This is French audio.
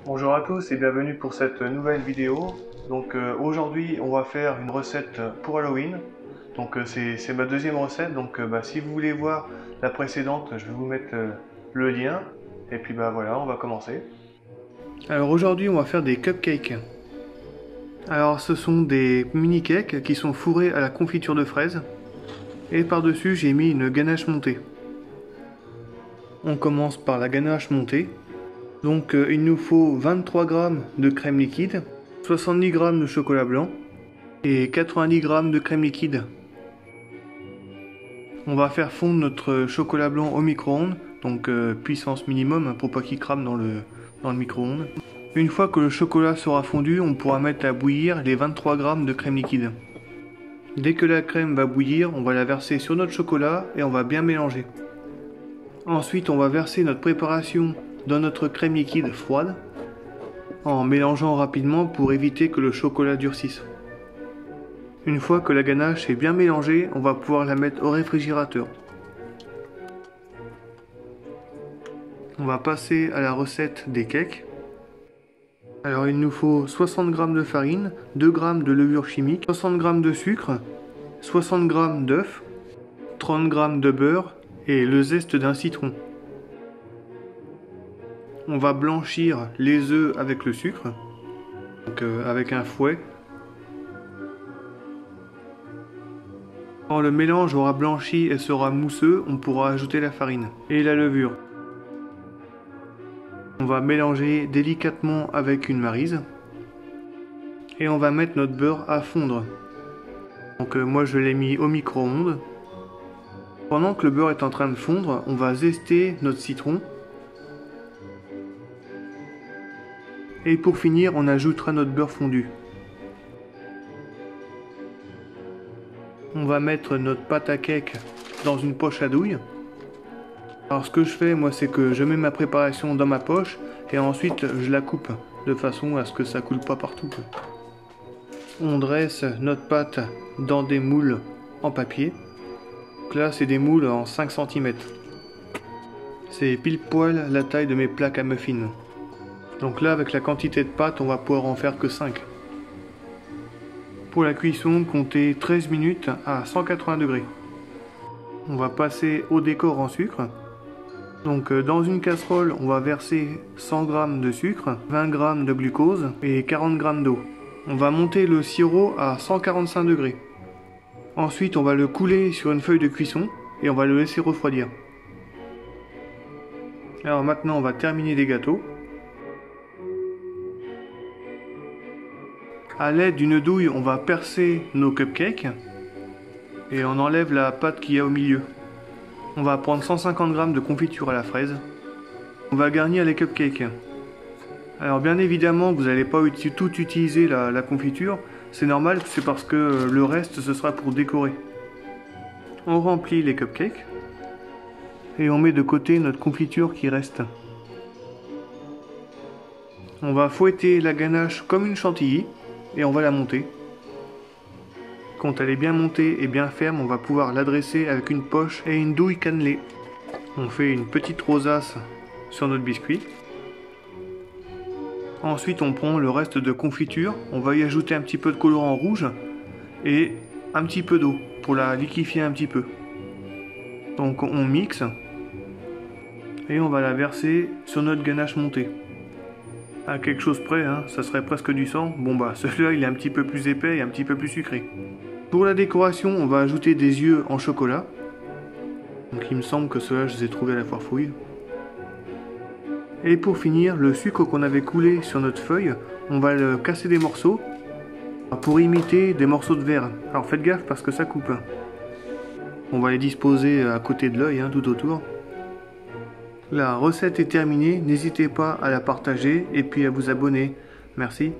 Bonjour à tous et bienvenue pour cette nouvelle vidéo. Donc aujourd'hui on va faire une recette pour Halloween. Donc c'est ma deuxième recette. Donc si vous voulez voir la précédente, je vais vous mettre le lien. Et puis voilà, on va commencer. Alors aujourd'hui on va faire des cupcakes. Alors ce sont des mini cakes qui sont fourrés à la confiture de fraises. Et par-dessus j'ai mis une ganache montée. On commence par la ganache montée. Donc il nous faut 23 g de crème liquide, 70 g de chocolat blanc et 90 g de crème liquide. On va faire fondre notre chocolat blanc au micro-ondes, donc puissance minimum pour pas qu'il crame dans le micro-ondes. Une fois que le chocolat sera fondu, on pourra mettre à bouillir les 23 g de crème liquide. Dès que la crème va bouillir, on va la verser sur notre chocolat et on va bien mélanger. Ensuite, on va verser notre préparation dans notre crème liquide froide en mélangeant rapidement pour éviter que le chocolat durcisse. Une fois que la ganache est bien mélangée, on va pouvoir la mettre au réfrigérateur. On va passer à la recette des cakes. Alors il nous faut 60 g de farine, 2 g de levure chimique, 60 g de sucre, 60 g d'œufs, 30 g de beurre et le zeste d'un citron. On va blanchir les œufs avec le sucre, donc avec un fouet. Quand le mélange aura blanchi et sera mousseux, on pourra ajouter la farine et la levure. On va mélanger délicatement avec une maryse et on va mettre notre beurre à fondre. Donc moi je l'ai mis au micro-ondes. Pendant que le beurre est en train de fondre, on va zester notre citron. Et pour finir, on ajoutera notre beurre fondu. On va mettre notre pâte à cake dans une poche à douille. Alors ce que je fais, moi, c'est que je mets ma préparation dans ma poche et ensuite je la coupe de façon à ce que ça coule pas partout. On dresse notre pâte dans des moules en papier. Donc là, c'est des moules en 5 cm. C'est pile poil la taille de mes plaques à muffins. Donc là, avec la quantité de pâte, on va pouvoir en faire que 5. Pour la cuisson, comptez 13 minutes à 180 degrés. On va passer au décor en sucre. Donc dans une casserole, on va verser 100 g de sucre, 20 g de glucose et 40 g d'eau. On va monter le sirop à 145 degrés. Ensuite, on va le couler sur une feuille de cuisson et on va le laisser refroidir. Alors maintenant, on va terminer les gâteaux. A l'aide d'une douille, on va percer nos cupcakes et on enlève la pâte qu'il y a au milieu. On va prendre 150 g de confiture à la fraise. On va garnir les cupcakes. Alors bien évidemment, vous n'allez pas tout utiliser la confiture. C'est normal, c'est parce que le reste, ce sera pour décorer. On remplit les cupcakes et on met de côté notre confiture qui reste. On va fouetter la ganache comme une chantilly. Et on va la monter. Quand elle est bien montée et bien ferme, on va pouvoir l'adresser avec une poche et une douille cannelée. On fait une petite rosace sur notre biscuit. Ensuite, on prend le reste de confiture. On va y ajouter un petit peu de colorant rouge et un petit peu d'eau pour la liquéfier un petit peu. Donc on mixe et on va la verser sur notre ganache montée. À quelque chose près, hein, ça serait presque du sang. Bon celui-là il est un petit peu plus épais et un petit peu plus sucré. Pour la décoration, on va ajouter des yeux en chocolat. Donc il me semble que ceux-là je les ai trouvés à la foire fouille. Et pour finir, le sucre qu'on avait coulé sur notre feuille, on va le casser des morceaux pour imiter des morceaux de verre. Alors faites gaffe parce que ça coupe. On va les disposer à côté de l'œil, tout autour. La recette est terminée, n'hésitez pas à la partager et puis à vous abonner. Merci.